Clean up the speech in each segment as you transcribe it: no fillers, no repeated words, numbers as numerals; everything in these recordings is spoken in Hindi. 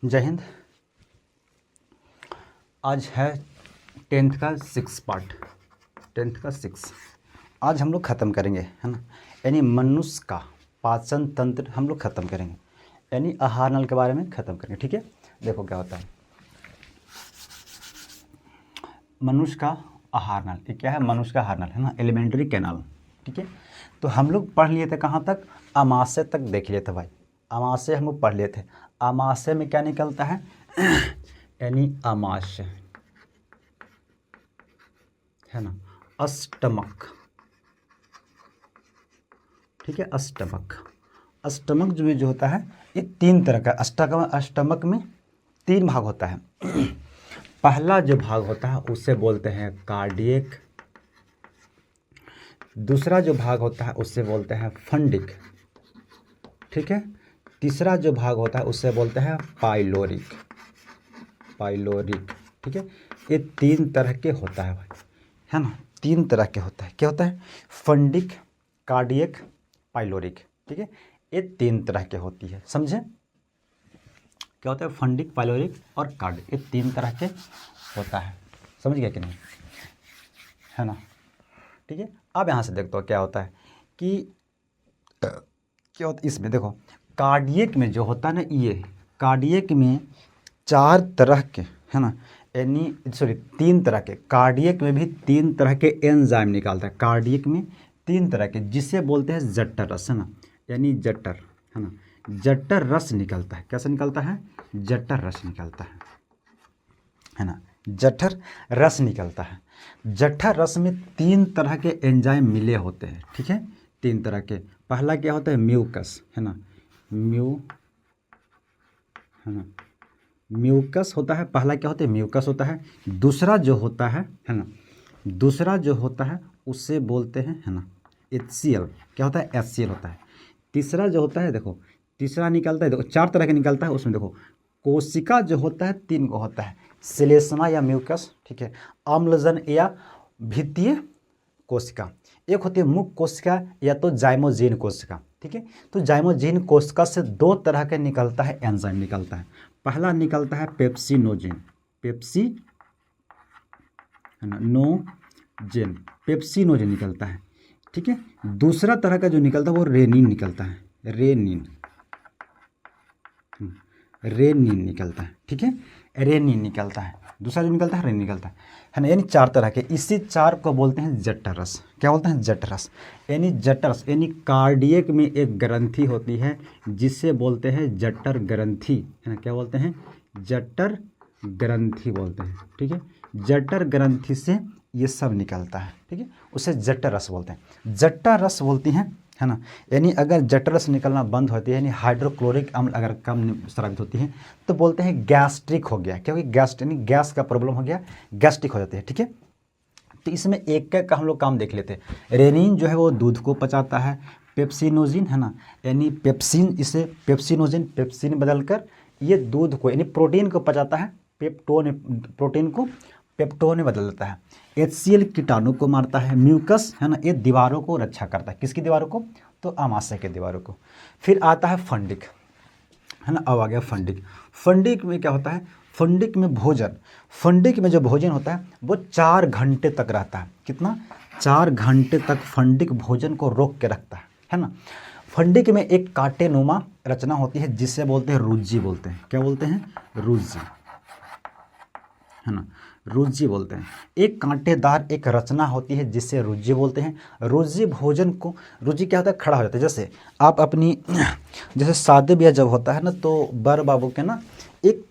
जय हिंद। आज है 10th का 6 पार्ट, 10th का 6 आज हम लोग ख़त्म करेंगे, है ना। यानी मनुष्य का पाचन तंत्र हम लोग ख़त्म करेंगे, यानी आहार नल के बारे में ख़त्म करेंगे। ठीक है, देखो क्या होता है मनुष्य का आहार नल। ये क्या है? मनुष्य का आहार नल, है ना, एलिमेंट्री कैनाल। ठीक है, तो हम लोग पढ़ लिए थे कहाँ तक? अमाशय तक देख लिए थे भाई। अमाशय हम लोग पढ़ लिए थे। अमाशय में क्या निकलता है? यानी अमाशय, है ना। अष्टमक, ठीक है, अष्टमक। अष्टमक जो होता है ये 3 तरह का। अष्टमक में 3 भाग होता है। पहला जो भाग होता है उसे बोलते हैं कार्डियक, दूसरा जो भाग होता है उससे बोलते हैं फंडिक, ठीक है, तीसरा जो भाग होता है उससे बोलते हैं पाइलोरिक, पाइलोरिक। ठीक है, ये 3 तरह के होता है भाई, है ना। 3 तरह के होता है। क्या होता है? Fundic, cardiac, pyloric. ठीक है, ये 3 तरह के होती है, समझे? क्या होता है? फंडिक, पाइलोरिक और कार्डियक, ये 3 तरह के होता है। समझ गया कि नहीं, है ना। ठीक है, अब यहाँ से देखते हो क्या होता है कि क्या होता है इसमें। देखो कार्डियक में जो होता है ना, ये कार्डियक में 4 तरह के, है ना, यानी 3 तरह के। कार्डियक में भी 3 तरह के एंजाइम निकालता है। कार्डियक में 3 तरह के, जिसे बोलते हैं जठर रस, है ना, यानी जठर, है ना, जठर रस निकलता है। कैसे निकलता है? जठर रस निकलता है ना, जठर रस निकलता है। जठर रस में 3 तरह के एंजाइम मिले होते हैं। ठीक है, 3 तरह के। पहला क्या होता है? म्यूकस, है ना, है ना, म्यूकस होता है। पहला क्या होता है? म्यूकस होता है। दूसरा जो होता है ना, दूसरा जो होता है उससे बोलते हैं, है ना, HCl। क्या होता है? HCl होता है। तीसरा जो होता है, देखो तीसरा निकलता है, देखो 4 तरह का निकलता है उसमें। देखो कोशिका जो होता है 3 को होता है, श्लेष्मा या म्यूकस, ठीक है, अम्लजन या भित्तीय कोशिका, एक होती है मुख कोशिका या तो जाइमोजीन कोशिका। ठीक है, तो जाइमोजीन कोशिका से 2 तरह के निकलता है एंजाइम निकलता है। पहला निकलता है पेप्सिनोजेन, पेप्सी, है ना, नोजेन, पेप्सिनोजेन निकलता है। ठीक है, दूसरा तरह का जो निकलता है वो रेनिन निकलता है, रेनिन, रेनिन निकलता है। ठीक है, रेनिन निकलता है। दूसरा जो निकलता है रेनिन निकलता है ना, यानी 4 तरह के। इसी 4 को बोलते हैं जठर रस। क्या बोलते हैं? जठर रस, यानी जठर रस। यानी कार्डियक में एक ग्रंथि होती है जिसे बोलते हैं जठर ग्रंथि, है ना। क्या बोलते हैं? जठर ग्रंथि बोलते हैं। ठीक है, जठर ग्रंथि से ये सब निकलता है। ठीक है, उसे जठर रस बोलते हैं। जठर रस बोलती हैं, है ना, यानी अगर जठर रस निकलना बंद होती है, यानी हाइड्रोक्लोरिक अम्ल अगर कम स्रावित होती है, तो बोलते हैं गैस्ट्रिक हो गया, क्योंकि गैस यानी गैस का प्रॉब्लम हो गया, गैस्ट्रिक हो जाती है। ठीक है, तो इसमें एक एक का हम लोग काम देख लेते हैं। रेनिन जो है वो दूध को पचाता है। पेप्सिनोजिन, है ना, यानी पेप्सिन, इसे पेप्सिनोजिन, पेप्सिन बदलकर ये दूध को यानी प्रोटीन को पचाता है। पेप्टोन, प्रोटीन को पेप्टोन में बदल देता है। HCl कीटाणु को मारता है। म्यूकस, है ना, ये दीवारों को रक्षा करता है। किसकी दीवारों को? तो अमाशय के दीवारों को। फिर आता है फंडिक, है ना। अब आ गया फंडिक। फंडिक में क्या होता है? फंडिक में भोजन, फंडिक में जो भोजन होता है वो 4 घंटे तक रहता है। कितना? 4 घंटे तक फंडिक भोजन को रोक के रखता है ना। फंडिक में एक कांटेनुमा रचना होती है जिसे बोलते हैं रुज्जी बोलते हैं। क्या बोलते हैं? रुज्जी, है ना, रुज्जी बोलते हैं। एक कांटेदार एक रचना होती है जिसे रुज्जी बोलते हैं। रुज्जी भोजन को, रुज्जी क्या होता है? खड़ा हो जाता है। जैसे आप अपनी, जैसे शादी ब्याह जब होता है ना, तो बर बाबू के ना एक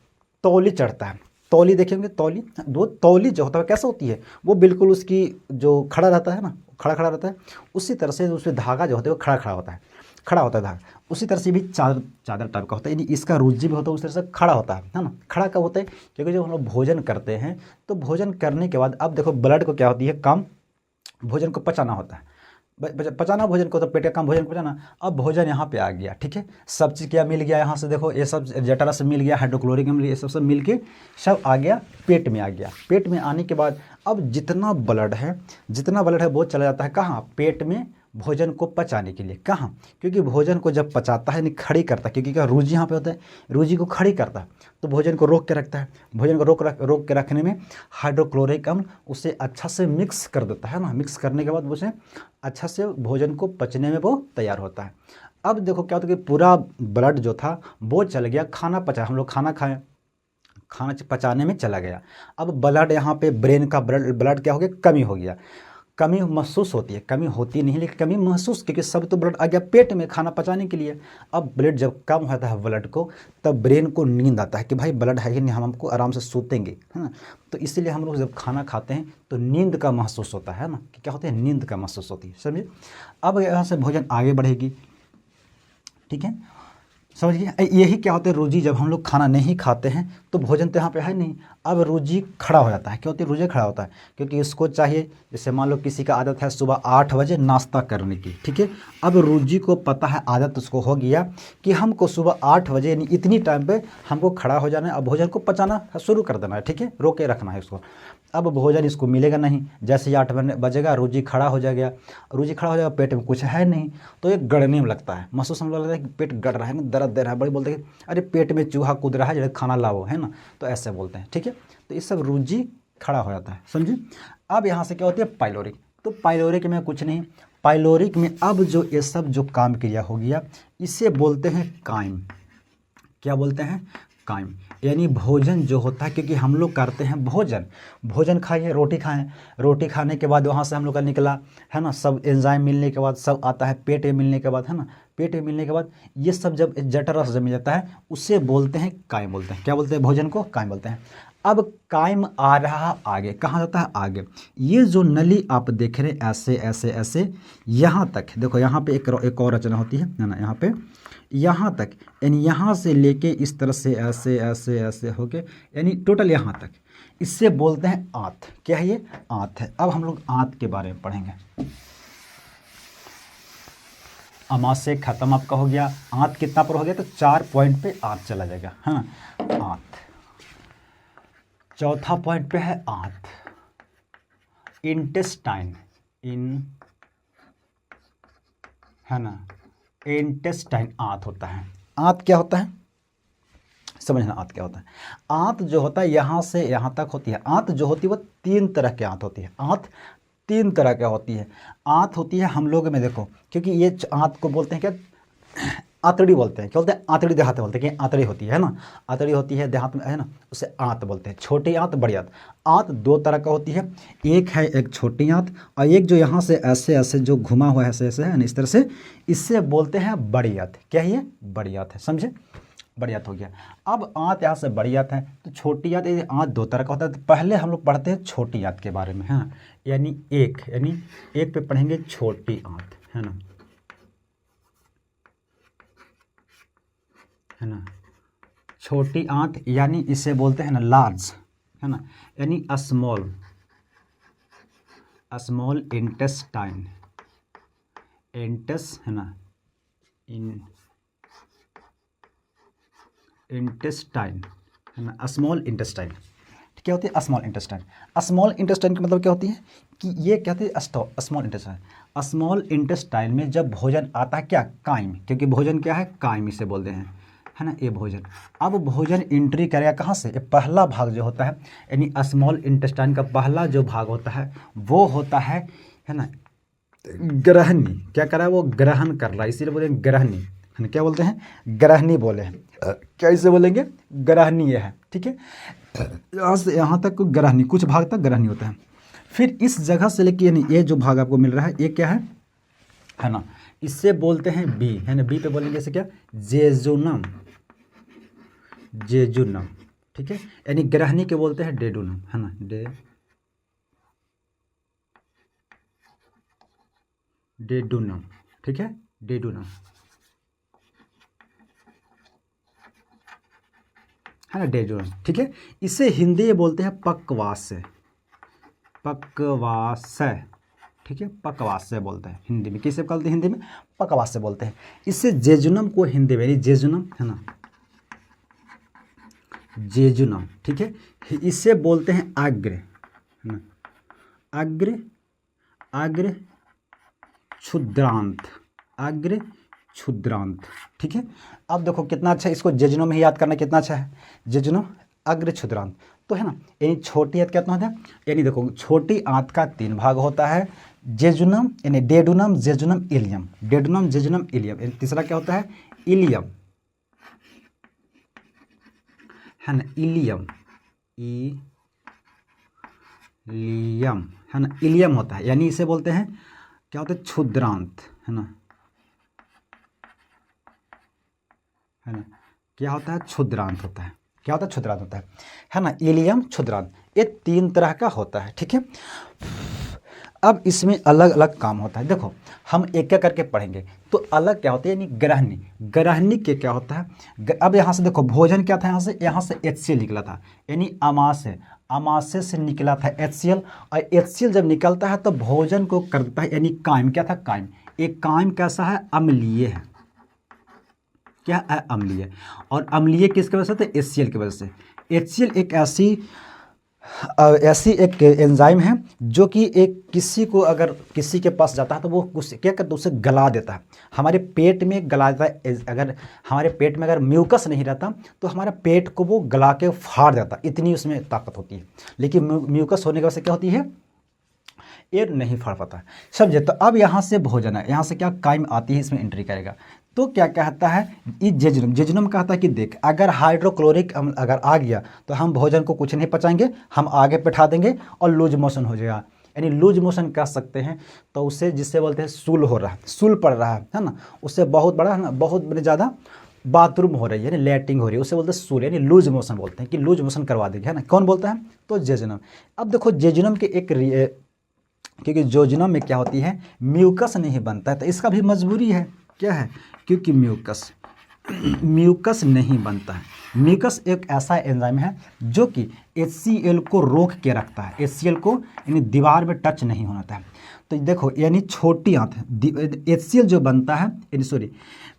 तौली चढ़ता है। तौली देखेंगे, तौली, वो तौली जो होता है कैसे होती है? वो बिल्कुल उसकी जो खड़ा रहता है ना, खड़ा खड़ा रहता है, उसी तरह से उसमें धागा जो होता है वो खड़ा खड़ा होता है, खड़ा होता है धागा। उसी तरह से भी चादर, चादर टाइप का होता है, यानी इसका रुज्जी भी होता है उस तरह से खड़ा होता है ना। खड़ा कब होता है? क्योंकि जब हम लोग भोजन करते हैं तो भोजन करने के बाद अब देखो ब्लड को क्या होती है? काम, भोजन को पचाना होता है। पचाना भोजन को, तो पेट का काम भोजन को पचाना। अब भोजन यहाँ पे आ गया, ठीक है, सब चीज़ क्या मिल गया यहाँ से? देखो ये सब जठर रस मिल गया, हाइड्रोक्लोरिक अम्ल, ये सब मिल के सब आ गया पेट में, आ गया। पेट में आने के बाद अब जितना ब्लड है वो चला जाता है कहाँ? पेट में भोजन को पचाने के लिए। कहाँ? क्योंकि भोजन को जब पचाता है यानी खड़ी करता है, क्योंकि क्या रूजी यहाँ पे होता है, रूजी को खड़ी करता है तो भोजन को रोक के रखता है। भोजन को रोक के रखने में हाइड्रोक्लोरिक अम्ल उसे अच्छा से मिक्स कर देता है ना, मिक्स करने के बाद उसे अच्छा से भोजन को पचने में वो तैयार होता है। अब देखो क्या होता है कि पूरा ब्लड जो था वो चल गया, खाना पचा, हम लोग खाना खाएं, खाना पचाने में चला गया। अब ब्लड यहाँ पे ब्रेन का ब्लड क्या हो गया, कमी हो गया। कमी महसूस होती है, कमी होती नहीं लेकिन कमी महसूस, क्योंकि सब तो ब्लड आ गया पेट में खाना पचाने के लिए। अब ब्लड जब कम होता है ब्लड को, तब ब्रेन को नींद आता है कि भाई ब्लड है ही नहीं, हमको आराम से सोतेंगे, है ना। तो इसीलिए हम लोग जब खाना खाते हैं तो नींद का महसूस होता है ना, कि क्या होता है, नींद का महसूस होती है, समझे। अब यहाँ से भोजन आगे बढ़ेगी, ठीक है, समझिए। यही क्या होता है, रूजी जब हम लोग खाना नहीं खाते हैं तो भोजन तो यहाँ पे है नहीं, अब रूजी खड़ा हो जाता है। क्या होती है, रूजी खड़ा होता है, क्योंकि इसको चाहिए, जैसे मान लो किसी का आदत है सुबह 8 बजे नाश्ता करने की, ठीक है। अब रूजी को पता है, आदत उसको हो गया कि हमको सुबह 8 बजे यानी इतनी टाइम पे हमको खड़ा हो जाना है, अब भोजन को पचाना शुरू कर देना है, ठीक है, रोके रखना है उसको। अब भोजन इसको मिलेगा नहीं, जैसे ही 8 बजेगा रूजी खड़ा हो जाएगा, रूजी खड़ा हो जाएगा, पेट में कुछ है नहीं तो ये गड़ने में लगता है, महसूस हम लोग लगता है कि पेट गड़ रहा है ना, दर्द दे रहा है, बड़ी बोलते हैं कि अरे पेट में चूहा कूद रहा है, जैसे खाना लाओ, है ना, तो ऐसे बोलते हैं, ठीक है। तो ये सब रूजी खड़ा हो जाता है, समझे। अब यहाँ से क्या होती है, पाइलोरिक। तो पाइलोरिक में कुछ नहीं, पाइलोरिक में अब जो ये सब जो काम क्रिया हो गया, इसे बोलते हैं काइम। क्या बोलते हैं, काइम। यानी भोजन जो होता है, क्योंकि हम लोग करते हैं भोजन खाइए, रोटी खाएं, रोटी खाने के बाद वहाँ से हम लोग का निकला, है ना, सब एंजाइम मिलने के बाद सब आता है पेट में मिलने के बाद, है ना, पेट में मिलने के बाद ये सब जब जठरस जम जाता है उसे बोलते हैं काइम बोलते हैं। क्या बोलते हैं, भोजन को काइम बोलते हैं। अब काइम आ रहा आगे, कहाँ जाता है, आगे। ये जो नली आप देख रहे हैं ऐसे ऐसे ऐसे यहाँ तक, देखो यहाँ पे एक और रचना होती है ना, यहाँ पे यहाँ तक, यानी यहाँ से लेके इस तरह से ऐसे ऐसे ऐसे होके, यानी टोटल यहाँ तक, इससे बोलते हैं आंत। क्या है ये, आंत है। अब हम लोग आंत के बारे में पढ़ेंगे। अमास से खत्म आपका हो गया, आंत कितना पर हो गया, तो 4 पॉइंट पे आंत चला जाएगा, हाँ, आंत। चौथा पॉइंट पे है आंत, इंटेस्टाइन, है ना, इंटेस्टाइन आंत होता है। आंत क्या होता है, समझना, आंत क्या होता है। आंत जो होता है यहाँ से यहाँ तक होती है। आंत जो होती है वो 3 तरह की आंत होती है। आंत 3 तरह की होती है। आंत होती है हम लोग में, देखो, क्योंकि ये आंत को बोलते हैं क्या, आंतड़ी बोलते हैं। क्या बोलते हैं, आंतड़ी देहात बोलते हैं, कि आंतड़ी होती है ना, आंतड़ी होती है देहात में, है ना, उसे आंत बोलते हैं। छोटी आंत, बड़ी आंत। आंत 2 तरह का होती है, एक है एक छोटी आंत, और एक जो यहाँ से ऐसे ऐसे जो घुमा हुआ है ऐसे ऐसे है ना, इस तरह से, इससे बोलते हैं बड़ी आंत। क्या है ये, बड़ी आंत है, समझे, बड़ी आंत हो गया। अब आंत यहाँ से बड़ी आंत है, तो छोटी आंत, ये आंत 2 तरह का होता है। तो पहले हम लोग पढ़ते हैं छोटी आंत के बारे में, है ना, यानी एक पे पढ़ेंगे छोटी आंत, है ना, है ना, छोटी आंत, यानी इसे बोलते हैं ना लार्ज, है ना, यानी स्मॉल इंटेस्टाइन, है ना, इंटेस्टाइन, है ना, स्मॉल इंटेस्टाइन। क्या होती है, स्मॉल इंटेस्टाइन। स्मॉल इंटेस्टाइन का मतलब क्या होती है, कि ये क्या होती है, स्मॉल इंटेस्टाइन। स्मॉल इंटेस्टाइन में जब भोजन आता है, क्या, काइम, क्योंकि भोजन क्या है, काइम इसे बोलते हैं, है ना, ये भोजन। अब भोजन एंट्री करेगा कहाँ से, ये पहला भाग जो होता है, यानी स्मॉल इंटेस्टाइन का पहला जो भाग होता है वो होता है ना, ग्रहणी। क्या कर रहा है, वो ग्रहण कर रहा है, इसीलिए बोलेंगे ग्रहणी, है ना, क्या बोलते हैं, ग्रहणी बोले हैं। क्या इसे बोलेंगे, ग्रहणी है, ठीक है। यहाँ से यहाँ तक ग्रहणी, कुछ भाग तक ग्रहणी होता है। फिर इस जगह से लेके, यानी ये जो भाग आपको मिल रहा है ये क्या है ना, इससे बोलते हैं बी, है ना, बी पे बोलेंगे इसे क्या, जेजुनम, ठीक है। यानी ग्रहणी के बोलते हैं डेडुनम, है ना, डेडुनम, ठीक है, डेडुनम, है ना, डेडुनम, ठीक है। इसे हिंदी में बोलते हैं पक्वास्य, ठीक है, पक्वास्य बोलते हैं हिंदी में। किसे बोलते हैं, हिंदी में पक्वास्य बोलते हैं। इससे जेजुनम को हिंदी में, जेजुनम, है ना, जेजुनम, ठीक है। इससे बोलते हैं अग्र, है ना, अग्र क्षुद्रांत, अग्र क्षुद्रांत। ठीक है, अब देखो कितना अच्छा, इसको जेजुनम में ही याद करना कितना अच्छा है, जेजुनम अग्र क्षुद्रांत, तो है ना, यानी छोटी आंत कितना होता है, यानी देखो छोटी आंत का 3 भाग होता है, जेजुनम यानी duodenum, jejunum, ilium, duodenum, jejunum, ilium, यानी तीसरा क्या होता है, इलियम, है ना, इलियम, इलियम, है ना, इलियम होता है, यानी इसे बोलते हैं क्या होता है, क्षुद्रांत, है ना, क्या होता है, क्षुद्रांत होता है, क्या होता है, क्षुद्रांत होता है ना, इलियम, क्षुद्रांत, ये 3 तरह का होता है। ठीक है, अब इसमें अलग अलग काम होता है, देखो हम एक एक करके पढ़ेंगे, तो अलग क्या होता है, यानी ग्रहणी, ग्रहणी के क्या होता है, अब यहाँ से देखो भोजन क्या था, यहाँ से HCl निकला था, यानी अमाशय, अमाशय से निकला था HCl, और HCl जब निकलता है तो भोजन को करता है, यानी कायम, क्या था, कायम, एक कायम कैसा है, अम्लीय है, क्या है, अम्लीय, और अम्लीय किसकी वजह से, तो HCl की वजह से। HCl एक ऐसी एक एंजाइम है जो कि एक किसी को अगर किसी के पास जाता है तो वो उससे क्या करता है, उसे गला देता है, हमारे पेट में गला देता है, अगर हमारे पेट में अगर म्यूकस नहीं रहता तो हमारे पेट को वो गला के फाड़ देता, इतनी उसमें ताकत होती है, लेकिन म्यूकस होने की वजह से क्या होती है, ये नहीं फाड़ पाता। समझे, तो अब यहाँ से भोजन है, यहाँ से क्या कायम आती है, इसमें एंट्री करेगा, तो क्या कहता है, ये जेजुनम, जेजुनम कहता है कि देख अगर हाइड्रोक्लोरिक अम्ल अगर आ गया तो हम भोजन को कुछ नहीं पचाएंगे, हम आगे बैठा देंगे और लूज मोशन हो जाएगा, यानी लूज मोशन कह सकते हैं, तो उसे जिससे बोलते हैं सूल हो रहा है, सूल पड़ रहा है ना, उससे बहुत बड़ा है ना, बहुत ज़्यादा बाथरूम हो रही है, यानी लैटिंग हो रही है, उसे बोलते हैं सूल, यानी लूज मोशन बोलते हैं कि लूज मोशन करवा देंगे, है ना, कौन बोलता है, तो जेजुनम। अब देखो जेजुनम के एक क्योंकि जेजुनम में क्या होती है, म्यूकस नहीं बनता है, तो इसका भी मजबूरी है, क्या है, क्योंकि म्यूकस नहीं बनता है। म्यूकस एक ऐसा एंजाइम है जो कि HCl को रोक के रखता है, HCl को यानी दीवार में टच नहीं होना था। तो देखो यानी छोटी आंत HCl जो बनता है, यानी सॉरी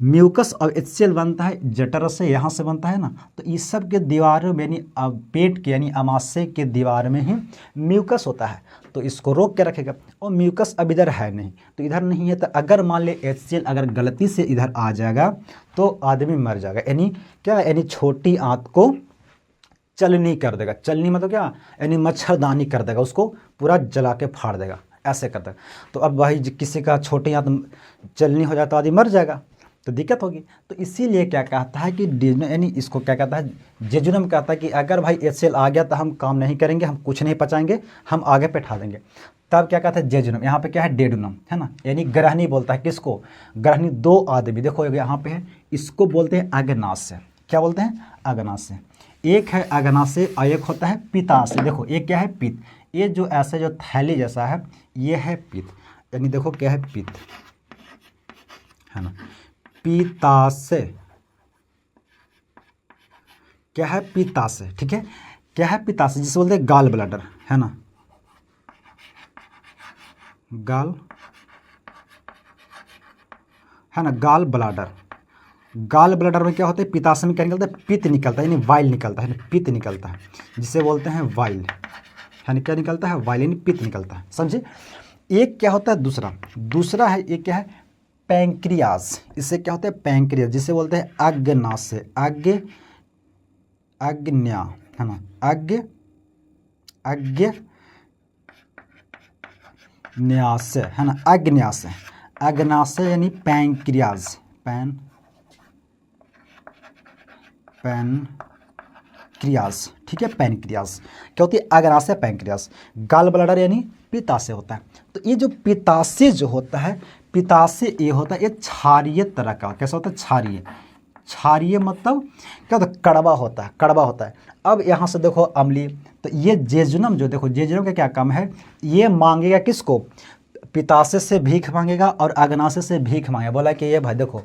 म्यूकस और HCl बनता है जठरस से, यहाँ से बनता है ना, तो इस सब के दीवारों में यानी पेट के यानी अमाशय के दीवार में ही म्यूकस होता है, तो इसको रोक के रखेगा, और म्यूकस अब इधर है नहीं, तो इधर नहीं है, तो अगर मान ले HCl अगर गलती से इधर आ जाएगा तो आदमी मर जाएगा, यानी क्या, यानी छोटी आंत को चलनी कर देगा, चलनी मतलब क्या, यानी मच्छरदानी कर देगा, उसको पूरा जला के फाड़ देगा, ऐसे कर देगा। तो अब भाई किसी का छोटी आंत चलनी हो जाए तो आदमी मर जाएगा, तो दिक्कत होगी, तो इसीलिए क्या कहता है कि यानी इसको क्या कहता है, जेजुनम कहता है कि अगर भाई HCl आ गया तो हम काम नहीं करेंगे, हम कुछ नहीं पचाएंगे, हम आगे बैठा देंगे, तब क्या कहता है जेजुनम। यहाँ पे क्या है, डेडुनम, है ना, यानी ग्रहणी बोलता है किसको, ग्रहणी 2 आदमी, देखो यहाँ पे है, इसको बोलते हैं अग्नाशय, क्या बोलते हैं, अग्नाशय, एक है अग्नाशय और एक होता है पित्ताशय। देखो एक क्या है, पित्त, ये जो ऐसे जो थैली जैसा है ये है पित्त, यानी देखो क्या है, पित्त, है ना, पित्ताशय, क्या है, पित्ताशय, ठीक है, क्या है, पित्ताशय, जिसे बोलते हैं गाल ब्लैडर, है ना, गाल, है ना, गाल ब्लैडर, गाल ब्लैडर में क्या होता है, पित्ताशय में क्या निकलता है, पित्त निकलता है, यानी वाइल निकलता है, पित्त निकलता है, जिसे बोलते हैं वाइल, यानी क्या निकलता है, वाइल, यानी पित्त निकलता है, समझे। एक क्या होता है, दूसरा है, एक क्या है, पैंक्रियास, इससे क्या होता है, पैंक्रियास, जिसे बोलते हैं अग्नाशय, अग्न्या, है ना, अग्न्याशय, है ना, अग्न्याशय, अग्नाशय यानी पैंक्रियास, पैनक्रियास, ठीक है, पैनक्रियास क्या होती है, अग्नाशय, पैंक्रियास, गाल ब्लैडर यानी पित्ताशय होता है। तो ये जो पित्ताशय जो होता है, पित्ताशय ये होता है, ये क्षारीय तरह का, कैसा होता है, क्षारीय, क्षारीय मतलब क्या होता है, कड़वा होता है, कड़वा होता है। अब यहाँ से देखो अम्लीय, तो ये जेजुनम जो देखो, जेजुनम का क्या काम है, ये मांगेगा किसको, पित्ताशय से भीख मांगेगा और अग्नाशय से भीख मांगेगा, बोला कि ये भाई देखो,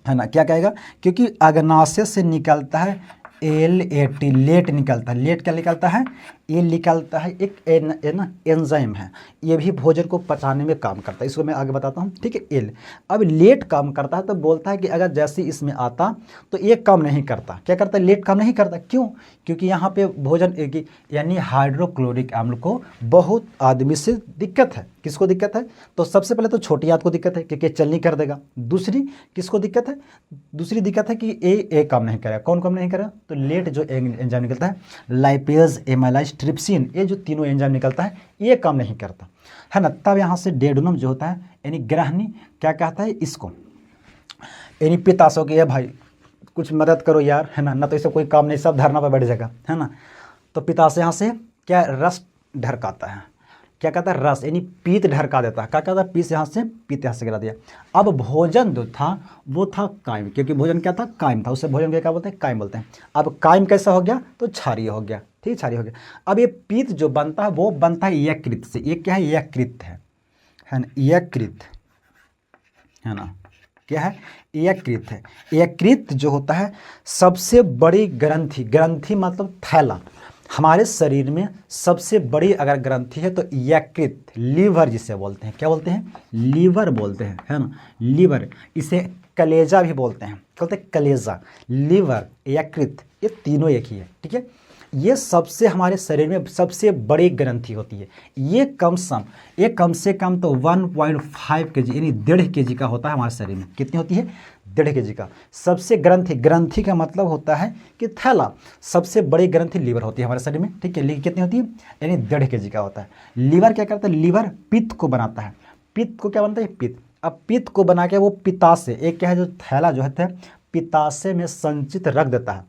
है ना, क्या कहेगा, क्योंकि अग्नाशय से निकलता है LAT लेट निकलता है। लेट क्या निकलता है? ये निकलता है एक एंजाइम है, ये भी भोजन को पचाने में काम करता है, इसको मैं आगे बताता हूँ, ठीक है। एल अब लेट काम करता है तो बोलता है कि अगर जैसे इसमें आता तो ये काम नहीं करता। क्या करता है? लेट काम नहीं करता। क्यों? क्योंकि यहाँ पे भोजन यानी हाइड्रोक्लोरिक अम्ल को बहुत आदमी से दिक्कत है। किसको दिक्कत है? तो सबसे पहले तो छोटी आंत को दिक्कत है क्योंकि चल नहीं कर देगा। दूसरी किसको दिक्कत है? दूसरी दिक्कत है कि ए काम नहीं करेगा। कौन काम नहीं करेगा? तो लेट जो एंजाइम निकलता है, लाइपेज, एमाइलेज, ट्रिप्सिन, ये जो तीनों एंजाइम निकलता है ये काम नहीं करता है ना। तब यहाँ से डेडुनम जो होता है यानी ग्रहणी क्या कहता है इसको, यानी पिताशों की, भाई कुछ मदद करो यार, है ना तो इसे कोई काम नहीं, सब धरना पर बैठ जाएगा, है ना। तो पिताशय यहाँ से क्या रस ढरकाता है, क्या कहता है? रस, यानी पीत ढरका देता है। क्या कहता है? पीस यहाँ से, पीत यहाँ से गिरा दिया। अब भोजन जो था वो था कायम, क्योंकि भोजन क्या था? कायम था, उससे भोजन क्या बोलते हैं? कायम बोलते हैं। अब कायम कैसा हो गया? तो क्षारीय हो गया, ठीक, क्षारीय हो गया। अब ये पीत जो बनता है वो बनता है यकृत से। ये क्या है? यकृत है ना, यकृत है ना, क्या है? यकृत है। यकृत जो होता है सबसे बड़ी ग्रंथि, ग्रंथि मतलब थैला, हमारे शरीर में सबसे बड़ी अगर ग्रंथि है तो यकृत, लीवर जिसे बोलते हैं, क्या बोलते हैं? लीवर बोलते हैं, है ना, लीवर। इसे कलेजा भी बोलते हैं, क्या बोलते हैं? कलेजा, लीवर, यकृत, ये तीनों एक ही है, ठीक है। ये सबसे हमारे शरीर में सबसे बड़ी ग्रंथि होती है। ये कम से कम तो 1.5 kg यानी 1.5 kg का होता है हमारे शरीर में। कितनी होती है? 1.5 kg का। सबसे ग्रंथि का मतलब होता है कि थैला, सबसे बड़ी ग्रंथि लीवर होती है हमारे शरीर में, ठीक है। लीवर कितनी होती है? यानी 1.5 kg का होता है। लीवर क्या करता है? लीवर पित्त को बनाता है। पित्त को क्या बनता है? पित्त। अब पित्त को बना के वो पित्ताशय, एक क्या है जो थैला जो है पित्ताशय में संचित रख देता है।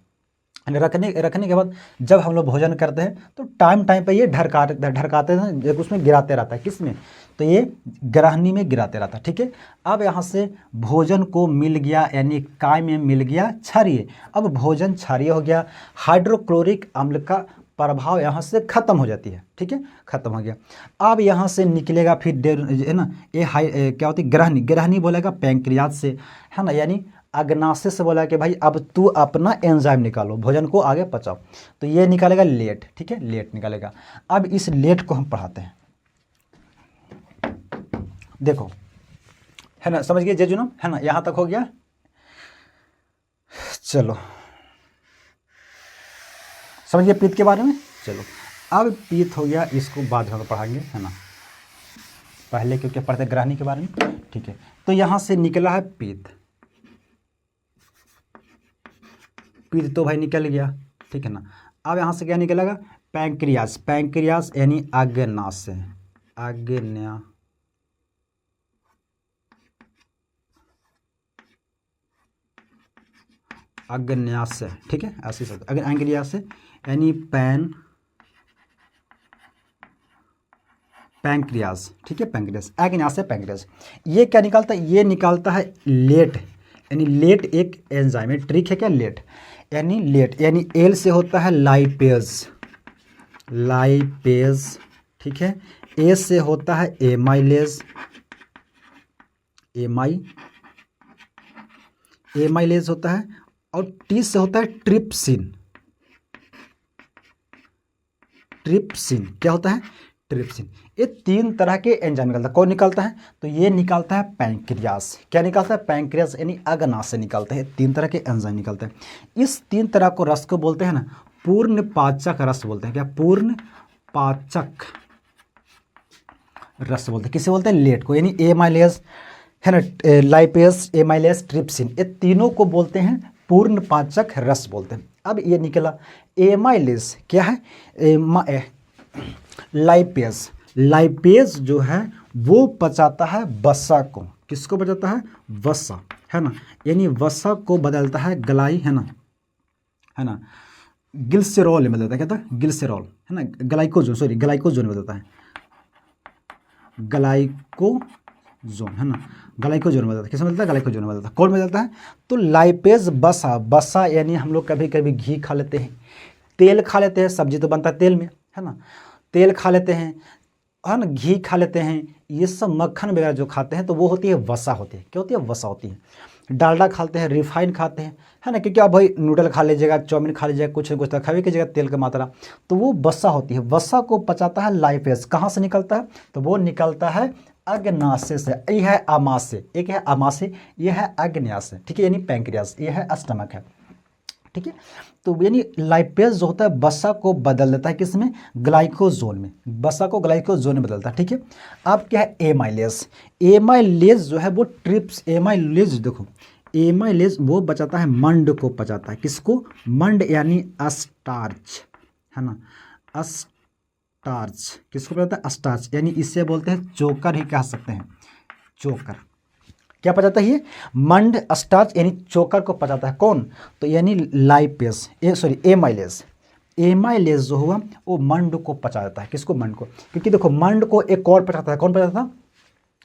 रखने के बाद जब हम लोग भोजन करते हैं तो टाइम पे ये ढरकाते हैं, उसमें गिराते रहता है। किस में? तो ये ग्रहणी में गिराते रहता है, ठीक है। अब यहाँ से भोजन को मिल गया, यानी काय में मिल गया क्षारीय। अब भोजन क्षारीय हो गया, हाइड्रोक्लोरिक अम्ल का प्रभाव यहाँ से खत्म हो जाती है, ठीक है, खत्म हो गया। अब यहाँ से निकलेगा फिर है ना, ये क्या होती है? ग्रहणी बोलेगा पैंक्रियाज से, है ना, यानी अग्नाशय से बोला कि भाई अब तू अपना एंजाइम निकालो, भोजन को आगे पचाओ। तो ये निकालेगा लेट, ठीक है, लेट निकालेगा। अब इस लेट को हम पढ़ाते हैं, देखो, है ना, समझ गए जेजुनम, है ना, यहां तक हो गया। चलो समझ गए पीत के बारे में। चलो अब पीत हो गया, इसको बाद में पढ़ाएंगे, है ना, पहले क्योंकि पढ़ते ग्रहणी के बारे में, ठीक है। तो यहां से निकला है पीत, पीत तो भाई निकल गया, ठीक है ना। अब यहाँ से क्या निकलेगा? पैंक्रियाज, पैंक्रियाज यानी अग्नाशय, अग्न्याशय, ठीक है, ऐसे शब्द अग्न्याशय यानी पैंक्रियाज, ठीक है, पैंक्रियाज, अग्न्याशय, पैंक्रियाज। ये क्या निकालता है? ये निकालता है लेट, यानी लेट एक एंजाइम है, ट्रिक है क्या? लेट यानी एल से होता है लाइपेज, ठीक है। ए से होता है एमाइलेज होता है, और टी से होता है ट्रिप्सिन, क्या होता है? ट्रिप्सिन। ये 3 तरह के एंजाइम निकलता है। कौन निकलता है? तो ये निकलता है पैंक्रियाज। क्या निकलता है? पैंक्रियाज यानी अग्नाशय निकलते हैं। 3 तरह के एंजाइम निकलते हैं। इस 3 तरह को रस को बोलते हैं ना पूर्ण पाचक रस बोलते हैं। क्या? पूर्ण पाचक रस बोलते हैं। किसे बोलते हैं? लेट को, यानी एमाइलेज, है ना, लाइपेज, एमाइलेज, ट्रिप्सिन, ये तीनों को बोलते हैं पूर्ण पाचक रस बोलते हैं। अब ये निकला एमाइलेज, क्या है? लाइपेज जो है वो पचाता है वसा को। किसको पचाता है? वसा, है ना, यानी वसा को बदलता है गलाई, है ना, ग्लिसरॉल में बदलता है। क्या था? ग्लिसरॉल, है ना, ग्लाइकोजोन में बदलता है, ग्लाइकोजोन, है ना, ग्लाइकोजोन में बदलता है। किसमें बदलता है? ग्लाइकोजोन में बदलता है। कौन में बदलता है? तो लाइपेज वसा यानी हम लोग कभी कभी घी खा लेते हैं, तेल खा लेते हैं, सब्जी तो बनता है तेल में, है ना, तेल खा लेते हैं, है ना, घी खा लेते हैं, ये सब मक्खन वगैरह जो खाते हैं तो वो होती है वसा होती है। क्या होती है? वसा होती है। डालडा खाते हैं, रिफाइन खाते हैं, है ना, क्योंकि आप भाई नूडल खा लीजिएगा, चाउमीन खा लीजिएगा, कुछ न कुछ खावे कीजिएगा तेल की मात्रा, तो वो वसा होती है। वसा को पचाता है लाइपेज। कहाँ से निकलता है? तो वो निकलता है अग्नाशय से। ये है आमाशय, एक है आमाशय, ये है अग्नाशय, ठीक है, यानी पैंक्रियास, ये है स्टमक है, ठीक है। तो यानी लाइपेज जो होता है वसा को बदल देता है किसमें? ग्लाइकोजोन में। वसा को ग्लाइकोजोन में बदलता है, ठीक है। अब क्या है? एमाइलेज। एमाइलेज जो है वो ट्रिप्स, एमाइलेज देखो, एमाइलेज वो बचाता है मंड को, पचाता है किसको? मंड यानी स्टार्च, है ना, स्टार्च किसको बताता है? स्टार्च, यानी इससे बोलते हैं चोकर ही कह सकते हैं, चोकर। क्या पचाता है ये? मंड, स्टार्च यानी चोकर को पचाता है। कौन? तो यानी लाइपेज, एमाइलेज। एमाइलेज जो हुआ वो मंड को पचा देता है। किसको? मंड को। क्योंकि देखो मंड को एक और पचाता है, कौन पचाता था?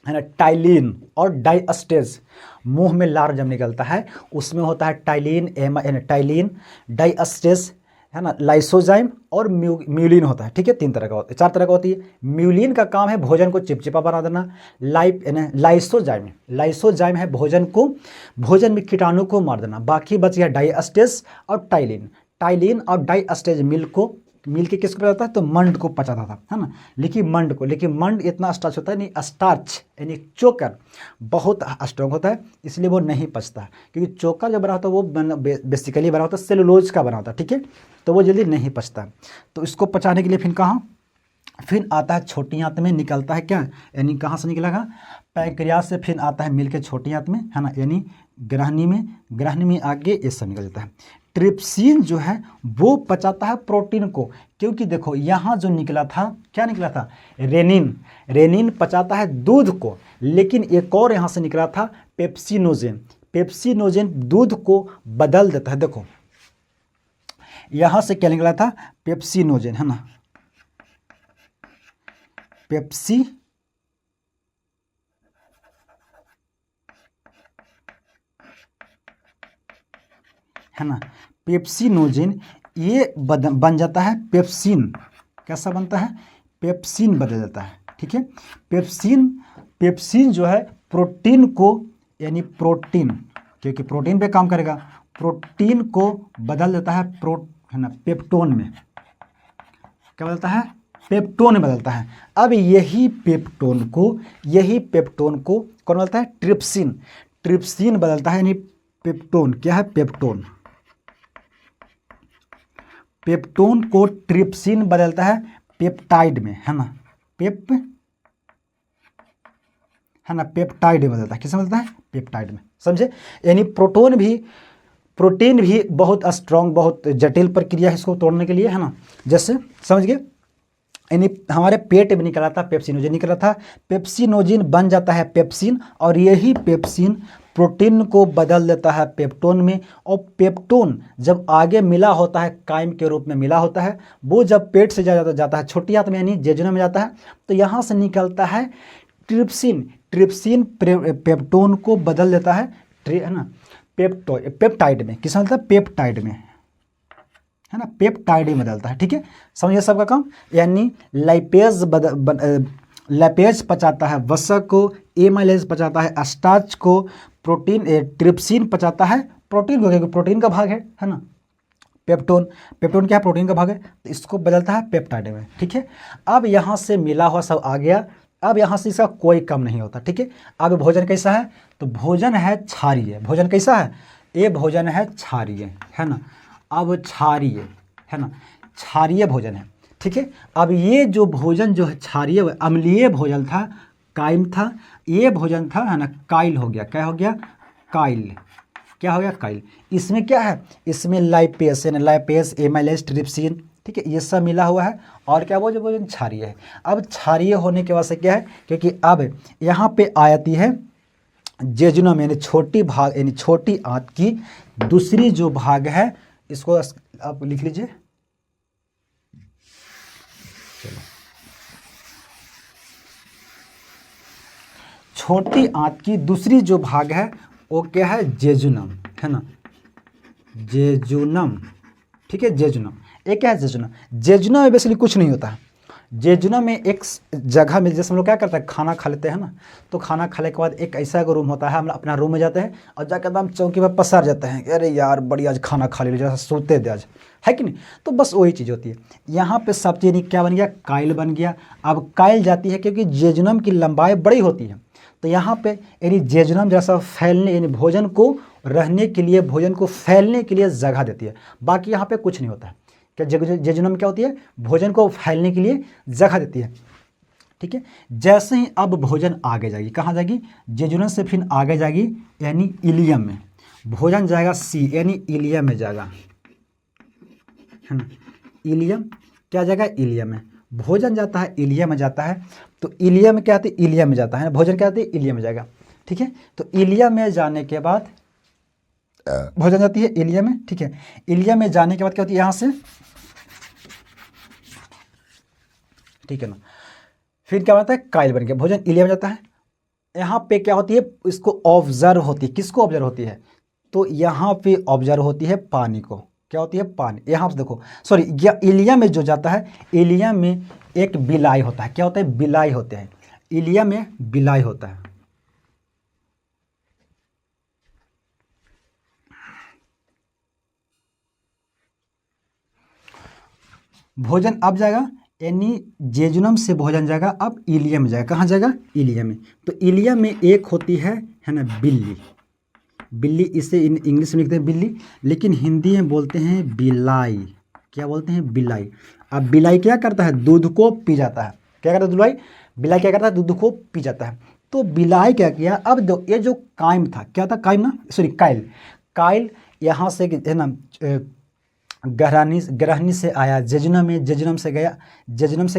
है ना, टाइलिन और डाइस्टेज। मुंह में लार जब निकलता है उसमें होता है टाइलिन, टाइलिन, डाइस्टेज, है ना, लाइसोजाइम और म्यूलिन होता है, ठीक है। 3 तरह का होता है, 4 तरह का होती है। म्यूलिन का काम है भोजन को चिपचिपा बना देना। लाइसोजाइम, लाइसोजाइम है भोजन में कीटाणु को मार देना। बाकी बच गया डाइस्टेज और टाइलिन। टाइलिन और डाइस्टेज मिल के किसको पचाता है? तो मंड को पचाता था, है ना। लेकिन मंड इतना स्टार्च होता है नहीं, स्टार्च यानी चोकर बहुत स्ट्रॉन्ग होता है, इसलिए वो नहीं पचता। क्योंकि चोकर जो बना होता है वो बेसिकली बना होता है सेलुलोज का बना होता है, ठीक है, तो वो जल्दी नहीं पचता। तो इसको पचाने के लिए फिर कहाँ? फिर आता है छोटी आंत में, निकलता है क्या? यानी कहाँ से निकलेगा? पैंक्रियास से फिर आता है मिलके छोटी आंत में, है ना, यानी ग्रहणी में आगे ये सब निकल जाता है। ट्रिप्सिन जो है वो पचाता है प्रोटीन को। क्योंकि देखो यहाँ जो निकला था, क्या निकला था? रेनिन पचाता है दूध को। लेकिन एक और यहाँ से निकला था पेप्सिनोजेन दूध को बदल देता है। देखो यहाँ से क्या निकला था? पेप्सिनोजेन, है ना, है ना, पेप्सिनोजेन, ये बन जाता है पेप्सिन। कैसा बनता है? पेप्सिन बदल जाता है, ठीक है। पेप्सिन जो है प्रोटीन को, यानी प्रोटीन, क्योंकि प्रोटीन पे काम करेगा, प्रोटीन को बदल देता है है ना, पेप्टोन में। क्या बदलता है? पेप्टोन में बदलता है। अब यही पेप्टोन को कौन बदलता है? ट्रिप्सिन बदलता है, यानी पेप्टोन। क्या है? पेप्टोन को ट्रिप्सिन बदलता है पेप्टाइड में, है ना, पेप्टाइड में बदलता है। किसमें बदलता है? पेप्टाइड में, समझे। यानी प्रोटीन भी बहुत स्ट्रॉन्ग, बहुत जटिल प्रक्रिया है इसको तोड़ने के लिए, है ना। जैसे समझ गए, यानी हमारे पेट में निकला था पेप्सिनोजेन निकला था, पेप्सिनोजेन बन जाता है पेप्सिन, और यही पेप्सिन प्रोटीन को बदल देता है पेप्टोन में। और पेप्टोन जब आगे मिला होता है, काइम के रूप में मिला होता है, वो जब पेट से जाता है छोटी आंत में, यानी जेजुनम में जाता है, तो यहाँ से निकलता है ट्रिप्सिन पेप्टोन को बदल देता है, है ना, पेप्टाइड में। किस मतलब? पेप्टाइड में, है ना, पेप्टाइड में बदलता है, ठीक है। समझिए सबका काम। यानी लाइपेज पचाता है वसा को, एमाइलेज पचाता है स्टार्च को, ट्रिप्सिन पचाता है प्रोटीन को, क्योंकि प्रोटीन का भाग है ना। पेप्टोन क्या है? प्रोटीन का भाग है, तो इसको बदलता है पेप्टाइड में, ठीक है। अब यहाँ से मिला हुआ सब आ गया, अब यहाँ से इसका कोई कम नहीं होता, ठीक है। अब भोजन कैसा है? तो भोजन है क्षारीय। भोजन कैसा है? ये भोजन है क्षारीय, है ना। अब क्षारीय, है ना, क्षारीय भोजन है, ठीक है। अब ये जो भोजन जो है क्षारीय, अम्लीय भोजन था, काइम था, ये भोजन था, है ना, काइल हो गया। क्या हो गया? काइल। क्या हो गया? काइल। इसमें क्या है? इसमें लाइपेज, एमाइलेज, ट्रिप्सिन, ठीक है, ये सब मिला हुआ है। और क्या वो जो भोजन क्षारीय है। अब क्षारीय होने के वजह से क्या है? क्योंकि अब यहाँ पे आती है जेजुनम, यानी छोटी आंत की दूसरी जो भाग है, इसको आप लिख लीजिए। चलो, छोटी आंत की दूसरी जो भाग है वो क्या है? जेजुनम, है ना, जेजुनम, ठीक है, जेजुनम। ये क्या है? जेजुनम में बेसिकली कुछ नहीं होता है। जेजुनम में एक जगह में, जैसे हम लोग क्या करते हैं, खाना खा लेते हैं ना, तो खाना खाने के बाद एक ऐसा एगो रूम होता है, हम अपना रूम में जाते हैं और जाकर एकदम चौकी पर पसार जाते हैं, अरे यार बड़ी आज खाना खा ली, जैसा सोते थे आज, है कि नहीं। तो बस वही चीज़ होती है। यहाँ पे सब चीज़ क्या बन गया, काइल बन गया। अब काइल जाती है क्योंकि जेजुनम की लंबाई बड़ी होती है, तो यहाँ पे यानी जेजुनम जैसा फैलने, यानी भोजन को रहने के लिए, भोजन को फैलने के लिए जगह देती है। बाकी यहाँ पे कुछ नहीं होता है। क्या जेजुनम क्या होती है, भोजन को फैलने के लिए जगह देती है। ठीक है, जैसे ही अब भोजन आगे जाएगी, कहाँ जाएगी, जेजुनम से फिर आगे जाएगी यानी इलियम में, भोजन जाएगा सी यानी इलियम में जाएगा, है ना। इलियम क्या जाएगा, इलियम में भोजन जाता है, इलियम में जाता है। तो इलियम में क्या आती है, इलियम में जाता है, भोजन क्या आती है, इलियम में जाएगा। ठीक है, तो इलियम में जाने के बाद भोजन जाती है इलियम में। ठीक है, इलियम में जाने के बाद क्या होती है, यहाँ से, ठीक है ना, फिर क्या होता है, काइल बन गया, भोजन इलियम में जाता है। यहाँ पे क्या होती है, इसको ऑब्जर्व होती है, किसको ऑब्जर्व होती है, तो यहाँ पे ऑब्जर्व होती है पानी को, क्या होती है, पानी। यहाँ पे देखो, सॉरी, इलियम में जो जाता है, इलियम में एक बिलाई होता है, क्या होता है, बिलाई होते हैं, इलियम में बिलाई होता है। भोजन अब जाएगा, यानी जेजुनम से भोजन जाएगा अब इलियम में जाएगा, कहाँ जाएगा, इलियम में। तो इलियम में एक होती है ना, बिल्ली, बिल्ली, इसे इंग्लिश में लिखते हैं बिल्ली, लेकिन हिंदी में बोलते हैं बिलाई, क्या बोलते हैं, बिलाई। अब बिलाई क्या करता है, दूध को पी जाता है, क्या करता है बिलाई, बिलाई क्या करता है, दूध को पी जाता है। तो बिलाई क्या किया, अब ये जो काइम था, क्या था, काइम ना, सॉरी, काइल, काइल यहाँ से है ना, ग्रहणी से आया जेजुनम में, जेजुनम से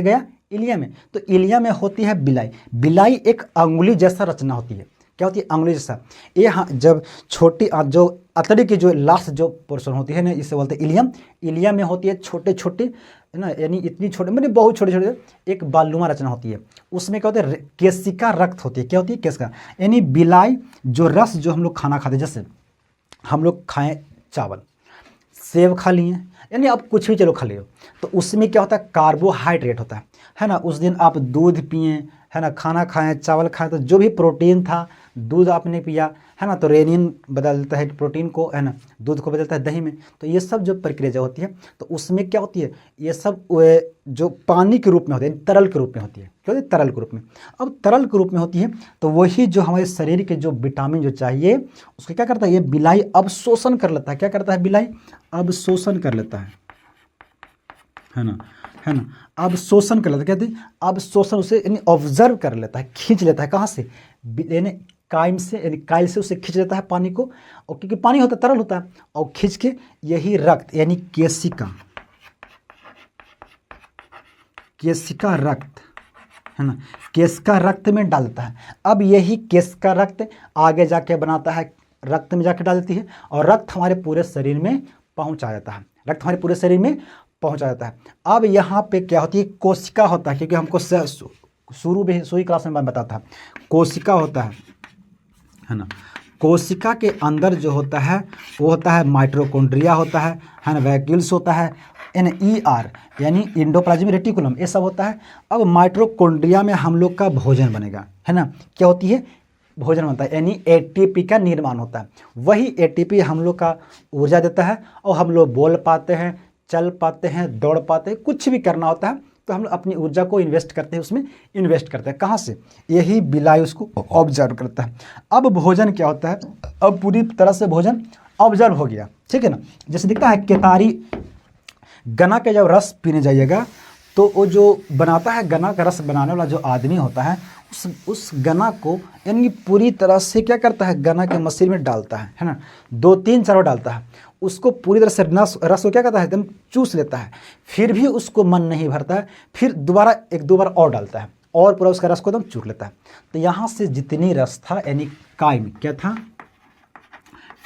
गया इलियम में। तो इलियम में होती है बिलाई, बिलाई एक अंगुली जैसा रचना होती है, क्या होती है, अंगुली जैसा। ये हाँ, जब छोटी जो अतड़ी की जो लास्ट जो पोर्शन होती है ना, इसे बोलते हैं इलियम। इलियम में होती है छोटे छोटे, है ना, यानी इतनी छोटे, मतलब बहुत छोटे छोटे एक बालनुमा रचना होती है। उसमें क्या होता है, केशिका रक्त होती है, क्या होती है, केशिका, यानी बिलाई जो रस, जो हम लोग खाना खाते हैं, जैसे हम लोग खाएं चावल, सेब खा लिए, यानी आप कुछ भी चलो खा लियो, तो उसमें क्या होता है, कार्बोहाइड्रेट होता है ना। उस दिन आप दूध पिए, है ना, खाना खाएं, चावल खाएं, तो जो भी प्रोटीन था, दूध आपने पिया, है ना, तो रेनिन बदल देता है प्रोटीन को, है ना, दूध को बदलता है दही में। तो ये सब जो प्रक्रिया जो होती है, तो उसमें क्या होती है, ये सब जो पानी के रूप में होती है, तरल के रूप में होती है, क्या होती है, तरल के रूप में। अब तरल के रूप में होती है, तो वही जो हमारे शरीर के जो विटामिन जो चाहिए, उसको क्या करता है, ये बिलाई अब शोषण कर लेता है, क्या करता है, बिलाई अब शोषण कर लेता है ना, है ना, अब शोषण कर लेता है, कहते हैं अब शोषण उसे यानी ऑब्जर्व कर लेता है, खींच लेता है, कहाँ से, यानी काइम से, यानी काइल से उसे खींच लेता है पानी को, और क्योंकि पानी होता है, तरल होता है, और खींच के यही रक्त यानी केशिका रक्त, है ना, केशिका रक्त में डालता है। अब यही केशिका रक्त आगे जाके बनाता है, रक्त में जाके डाल देती है, और रक्त हमारे पूरे शरीर में पहुंचा जाता है, रक्त हमारे पूरे शरीर में पहुंचा जाता है। अब यहाँ पे क्या होती है, कोशिका होता है, क्योंकि हमको शुरू में सोई क्लास में मैं बताता था, कोशिका होता है ना। कोशिका के अंदर जो होता है वो होता है माइटोकॉन्ड्रिया होता है ना, वैक्यूल्स होता है, NER यानी एंडोप्लाज्मिक रेटिकुलम, ये सब होता है। अब माइटोकॉन्ड्रिया में हम लोग का भोजन बनेगा, है ना, क्या होती है, भोजन बनता है, यानी ATP का निर्माण होता है। वही ATP हम लोग का ऊर्जा देता है, और हम लोग बोल पाते हैं, चल पाते हैं, दौड़ पाते हैं, कुछ भी करना होता है तो हम लोग अपनी ऊर्जा को इन्वेस्ट करते हैं, उसमें इन्वेस्ट करते हैं, कहाँ से, यही बिलाई उसको ऑब्जर्व करता है। अब भोजन क्या होता है, अब पूरी तरह से भोजन ऑब्जर्व हो गया, ठीक है ना। जैसे दिखता है केतारी, गन्ना का जब रस पीने जाइएगा, तो वो जो बनाता है, गन्ना का रस बनाने वाला जो आदमी होता है, उस गन्ना को यानी पूरी तरह से क्या करता है, गन्ना के मशीन में डालता है ना, 2-3 बार डालता है, उसको पूरी तरह से रस को क्या करता है, एकदम चूस लेता है। फिर भी उसको मन नहीं भरता है, फिर दोबारा 1-2 बार और डालता है, और पूरा उसका रस को एकदम चूस लेता है। तो यहाँ से जितनी रस था, यानी काइम क्या था,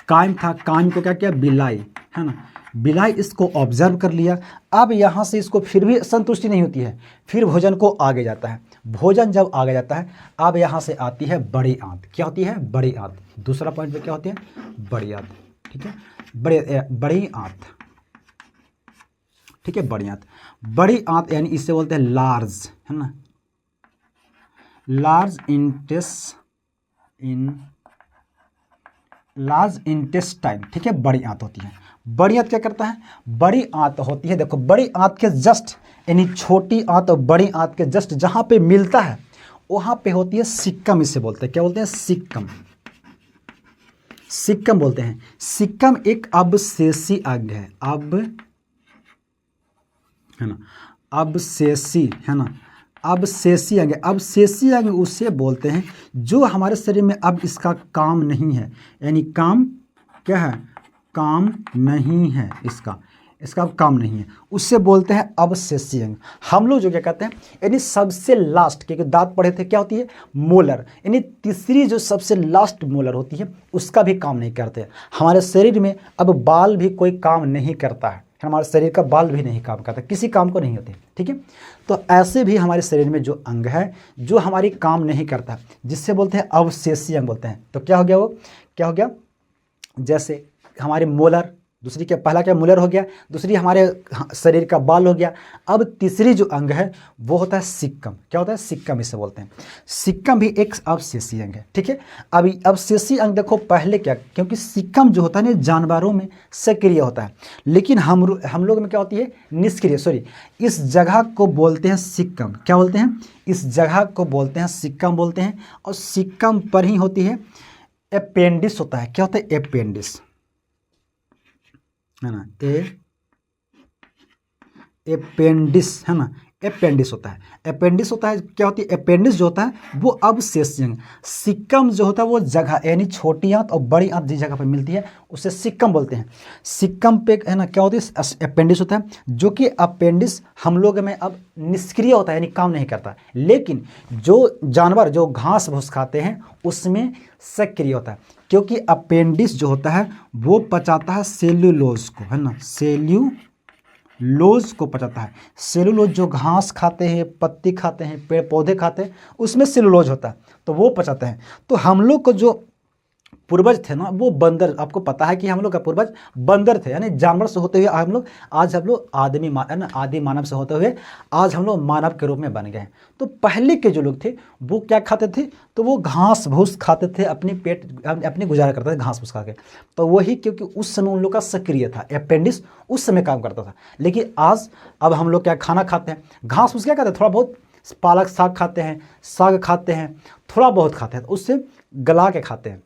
काइम था, काइम को क्या किया, बिलाई, है ना, बिलाई इसको ऑब्जर्व कर लिया। अब यहाँ से इसको फिर भी संतुष्टि नहीं होती है, फिर भोजन को आगे जाता है। भोजन जब आगे जाता है, अब यहाँ से आती है बड़ी आंत, क्या होती है, बड़ी आंत। दूसरा पॉइंट पे क्या होती है, बड़ी आंत, ठीक है, बड़ी आंत। ठीक है, बड़ी आंत। बड़ी आंत यानी इसे बोलते हैं लार्ज, है ना, लार्ज इंटेस्टाइन, ठीक है, बड़ी आंत होती है। बड़ी आंत क्या करता है, बड़ी आंत होती है, देखो बड़ी आंत के जस्ट यानी छोटी आंत और बड़ी आंत के जस्ट जहां पे मिलता है वहां पे होती है सिक्कम, इसे बोलते हैं, क्या बोलते हैं, सिक्कम, सिक्कम बोलते हैं। सिक्कम एक अवशेषी अंग है, है ना, अवशेषी, है ना, अवशेषी अंग। अवशेषी अंग उसे बोलते हैं जो हमारे शरीर में अब इसका काम नहीं है, यानी काम क्या है, काम नहीं है, इसका अब काम नहीं है, उससे बोलते हैं अवशेषी अंग। हम लोग जो क्या कहते हैं, यानी सबसे लास्ट, क्योंकि दांत पढ़े थे, क्या होती है, मोलर, यानी तीसरी जो सबसे लास्ट मोलर होती है उसका भी काम नहीं करते। हमारे शरीर में अब बाल भी कोई काम नहीं करता है, हमारे शरीर का बाल भी नहीं काम करता, किसी काम को नहीं होते, ठीक है। तो ऐसे भी हमारे शरीर में जो अंग है जो हमारी काम नहीं करता, जिससे बोलते हैं अवशेषी अंग बोलते हैं। तो क्या हो गया, वो क्या हो गया, जैसे हमारे मोलर, दूसरी क्या, पहला क्या मोलर हो गया, दूसरी हमारे शरीर का बाल हो गया। अब तीसरी जो अंग है वो होता है सिक्कम, क्या होता है, सिक्कम इसे बोलते हैं। सिक्कम भी एक अवशेषी अंग है, ठीक है। अभी अवशेषी अंग देखो पहले क्या, क्योंकि सिक्कम जो होता है ना जानवरों में सक्रिय होता है, लेकिन हम लोग में क्या होती है, निष्क्रिय, सॉरी, इस जगह को बोलते हैं सिक्कम, क्या बोलते हैं, इस जगह को बोलते हैं सिक्कम बोलते हैं। और सिक्कम पर ही होती है एपेंडिस होता है, क्या होता है, एपेंडिस, है ना, एपेंडिस, है ना, एपेंडिस होता है, एपेंडिस होता है, क्या होती है, एपेंडिस जो होता है वो अवशेषी अंग। सिक्कम जो होता है वो जगह, यानी छोटी आंत और बड़ी आंत जिस जगह पर मिलती है उसे सिक्कम बोलते हैं। सिक्कम पे, है ना, क्या होती है, एपेंडिस होता है, जो कि अपेंडिस हम लोग में अब निष्क्रिय होता है, यानी काम नहीं करता, लेकिन जो जानवर जो घास भूस खाते हैं उसमें सक्रिय होता है, क्योंकि अपेंडिस जो होता है वो पचाता है सेल्यूलोज को, है ना, सेल्यूलोज को पचाता है। सेल्यूलोज जो घास खाते हैं, पत्ती खाते हैं, पेड़ पौधे खाते हैं, उसमें सेल्यूलोज होता है, तो वो पचाते हैं। तो हम लोग को जो पूर्वज थे ना वो बंदर, आपको पता है कि हम लोग का पूर्वज बंदर थे, यानी जानवर से होते हुए हम लोग आज हम लोग आदि मानव से होते हुए आज हम लोग मानव के रूप में बन गए हैं। तो पहले के जो लोग थे वो क्या खाते थे, तो वो घास भूस खाते थे, अपनी गुजारा करते थे घास भूस खा के। तो वही, क्योंकि उस समय उन लोग का सक्रिय था, अपेंडिस उस समय काम करता था। लेकिन आज अब हम लोग क्या खाना खाते हैं, घास भूस क्या खाते हैं, थोड़ा बहुत पालक साग खाते हैं, साग खाते हैं, थोड़ा बहुत खाते हैं, तो उससे गला के खाते हैं,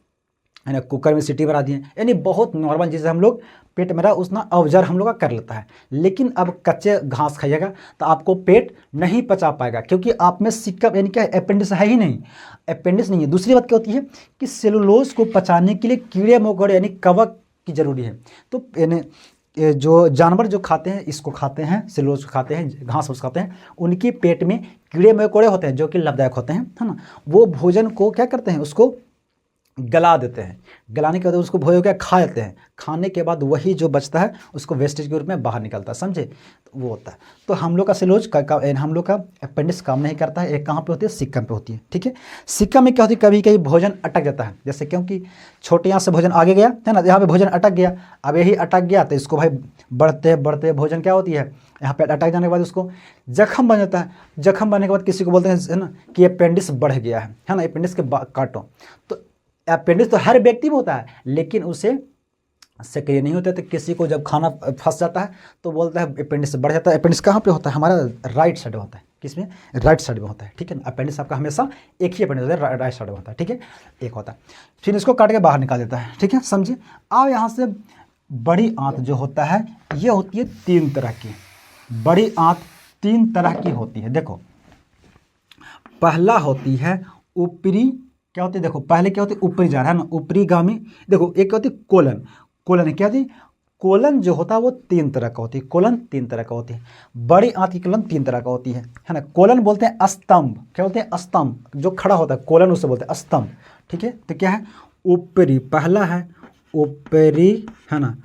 है ना, कुकर में सीटी बना दिए, यानी बहुत नॉर्मल चीज़ हम लोग पेट में रहा उतना ऑब्जर्व हम लोग का कर लेता है। लेकिन अब कच्चे घास खाइएगा तो आपको पेट नहीं पचा पाएगा, क्योंकि आप में सिक्कम यानी क्या अपेंडिस है ही नहीं, अपेंडिस नहीं है। दूसरी बात क्या होती है कि सेलुलोज को पचाने के लिए कीड़े मकोड़े यानी कवक की जरूरी है। तो यानी जो जानवर जो खाते हैं, इसको खाते हैं, सेलुलोज को खाते हैं, घास फूस खाते हैं, उनके पेट में कीड़े मकोड़े होते हैं जो कि लाभदायक होते हैं, है ना। वो भोजन को क्या करते हैं, उसको गला देते हैं, गलाने के बाद उसको भोजन क्या खा लेते हैं, खाने के बाद वही जो बचता है उसको वेस्टेज के रूप में बाहर निकलता है, समझे, तो वो होता है। तो हम लोग का सेलुलोज हम लोग का अपेंडिक्स काम नहीं करता है। एक कहाँ पे होती है, सिक्कम पे होती है, ठीक है। सिक्कम में क्या होती है, कभी कभी भोजन अटक जाता है, जैसे क्योंकि छोटे यहाँ से भोजन आगे गया है ना, यहाँ पे भोजन अटक गया, अब यही अटक गया तो इसको भाई बढ़ते बढ़ते भोजन क्या होती है, यहाँ पे अटक जाने के बाद उसको जख्म बन जाता है। जख्म बनने के बाद किसी को बोलते हैं, है ना, कि अपेंडिक्स बढ़ गया है ना, अपेंडिक्स के काटो। तो अपेंडिक्स तो हर व्यक्ति में होता है, लेकिन उसे सक्रिय नहीं होता। तो किसी को जब खाना फंस जाता है तो बोलता है अपेंडिक्स बढ़ जाता है। अपेंडिक्स कहाँ पे होता है, हमारा राइट साइड में होता है, किसमें, राइट साइड में होता है, ठीक है ना। अपेंडिक्स आपका हमेशा एक ही अपेंडिक्स होता है, राइट साइड में होता है, ठीक है, एक होता है। फिर इसको काट के बाहर निकाल देता है, ठीक है, समझिए। अब यहाँ से बड़ी आंत जो होता है ये होती है 3 तरह की। बड़ी आंत 3 तरह की होती है, देखो। पहला होती है ऊपरी, क्या होती है, देखो पहले क्या होती है, ऊपरी जा रहा है ना, ऊपरी गामी। देखो एक होती है कोलन, कोलन क्या होती है, कोलन जो होता है वो 3 तरह का होती है, कोलन 3 तरह का होती है। बड़ी आंत की कोलन 3 तरह का होती है ना। कोलन बोलते हैं स्तंभ, क्या बोलते हैं, स्तंभ जो खड़ा होता है, कोलन उसे बोलते हैं स्तंभ, ठीक है। तो क्या है, ऊपरी, पहला है ऊपरी, है ना,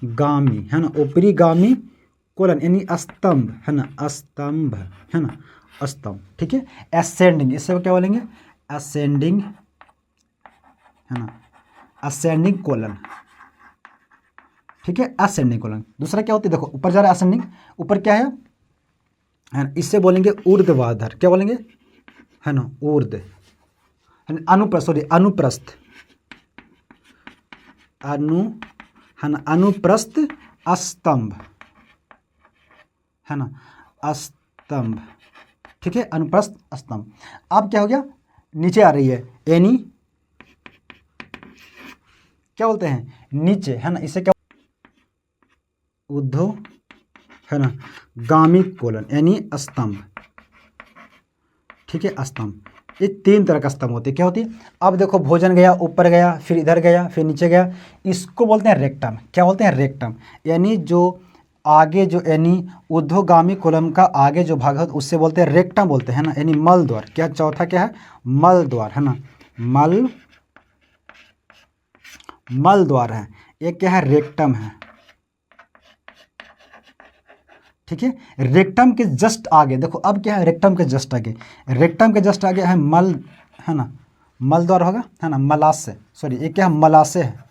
गामी, है ना, ऊपरी गामी कोलन यानी स्तंभ, है ना, स्तंभ, है ना, स्तंभ, ठीक है। असेंडिंग, इससे क्या बोलेंगे, असेंडिंग, है ना, असेंडिंग कोलन, ठीक है, असेंडिंग कोलन। दूसरा क्या होती है, देखो ऊपर जा रहा है असेंडिंग, ऊपर क्या है, इससे बोलेंगे ऊर्ध्वाधर, क्या बोलेंगे, है ना, ऊर्ध्व, अनुप्रस्थ, सॉरी अनुप्रस्थ, है ना, अनुप्रस्थ स्तंभ, है ना, स्तंभ, ठीक है, अनुप्रस्थ स्तंभ। अब क्या हो गया, नीचे आ रही है यानी क्या बोलते हैं, नीचे, है ना, इसे क्या, ऊर्ध्व, है ना, गामी कोलन यानी स्तंभ, ठीक है, स्तंभ। ये 3 तरह का स्तंभ होते हैं, क्या होती है। अब देखो भोजन गया, ऊपर गया, फिर इधर गया, फिर नीचे गया, इसको बोलते हैं रेक्टम। क्या बोलते हैं, रेक्टम, यानी जो आगे जो यानी ऊर्ध्वगामी कोलम का आगे जो भाग है उससे बोलते हैं रेक्टम बोलते हैं ना, यानी मल द्वार। क्या चौथा क्या है, मल द्वार, है ना, मल द्वार है, ये क्या है, रेक्टम है, ठीक है। रेक्टम के जस्ट आगे देखो, अब क्या है, रेक्टम के जस्ट आगे, रेक्टम के जस्ट आगे है मल, है ना, मल द्वार होगा, है ना, मलाशय, सॉरी ये क्या है, मलाशय है,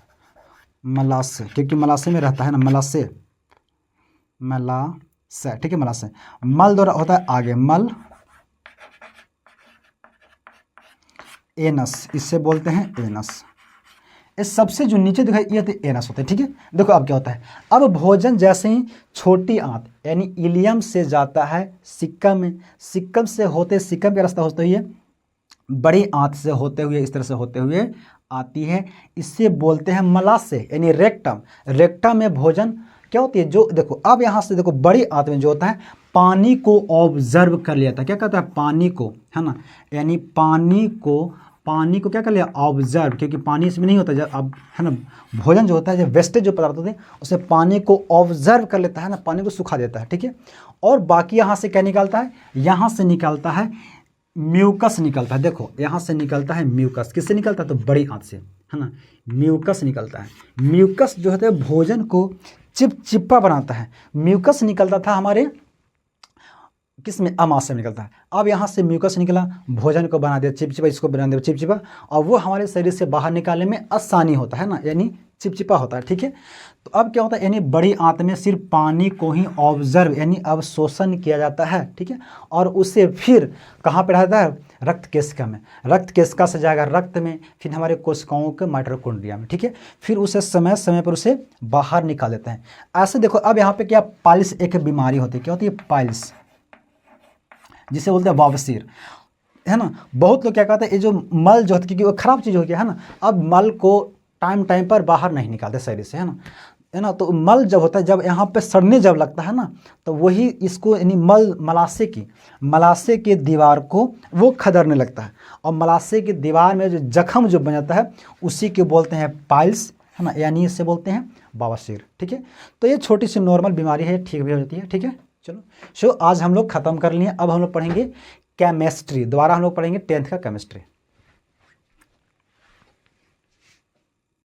मलाशय, क्योंकि मलाशय में रहता है ना, मलाशय, मलाशय, ठीक है, मलाशय। मल द्वार होता है आगे, मल एनस, इससे बोलते हैं एनस। इस सबसे जो नीचे दिखाई ये एनस होते हैं, ठीक है। देखो अब क्या होता है, अब भोजन जैसे ही छोटी आंत यानी इलियम से जाता है सिक्कम में, सिक्कम से होते, सिक्कम का रास्ता होते हुए बड़ी आंत से होते हुए इस तरह से होते हुए आती है, इससे बोलते हैं मलाशय यानी रेक्टम। रेक्टम में भोजन क्या होती है, जो देखो अब यहाँ से देखो बड़ी आंत में जो होता है पानी को ऑब्जर्व कर लिया था, क्या कहता है, पानी को, है ना, यानी पानी को क्या कर लिया, ऑब्जर्व, क्योंकि पानी इसमें नहीं होता, जब अब, है ना, भोजन जो होता है, जब वेस्टेज जो पदार्थ होते हैं उसे पानी को ऑब्जर्व कर लेता है ना, पानी को सुखा देता है, ठीक है। और बाकी यहाँ से क्या निकलता है, यहाँ से निकलता है म्यूकस निकलता है। देखो यहाँ से निकलता है म्यूकस, किससे निकलता है, तो बड़ी आंत से, है ना, म्यूकस निकलता है। म्यूकस जो होता है भोजन को चिपचिपा बनाता है। म्यूकस निकलता था हमारे किस में, अमाशय में निकलता है। अब यहाँ से म्यूकस निकला, भोजन को बना दिया चिपचिपा, इसको बना दिया चिपचिपा, और वो हमारे शरीर से बाहर निकालने में आसानी होता है ना, यानी चिपचिपा होता है, ठीक है। तो अब क्या होता है, यानी बड़ी आंत में सिर्फ पानी को ही ऑब्जर्व यानी अवशोषण किया जाता है, ठीक है, और उसे फिर कहाँ पे रहता है, रक्त केशिका में, रक्त केशिका से जाएगा रक्त में, फिर हमारे कोशिकाओं के माइटोकॉन्ड्रिया में, ठीक है, फिर उसे समय समय पर उसे बाहर निकाल देते हैं। ऐसे देखो अब यहाँ पे क्या, पाइल्स एक बीमारी होती है, क्या होती है, पाइल्स, जिसे बोलते हैं बवासीर, है ना। बहुत लोग क्या कहते हैं, ये जो मल जो होती है, क्योंकि वो खराब चीज़ हो गया है ना, अब मल को टाइम टाइम पर बाहर नहीं निकालते शरीर से, है ना, तो मल जब होता है, जब यहाँ पे सड़ने जब लगता है ना, तो वही इसको यानी मलाशय की दीवार को वो खदरने लगता है, और मलाशय की दीवार में जो जख्म जो बन जाता है उसी को बोलते हैं पाइल्स, है ना, यानी इससे बोलते हैं बवासीर, ठीक है। तो ये छोटी सी नॉर्मल बीमारी है, ठीक भी हो जाती है, ठीक है। चलो आज हम लोग खत्म कर लिए, अब हम लोग पढ़ेंगे केमिस्ट्री, दोबारा हम लोग पढ़ेंगे 10th का केमिस्ट्री।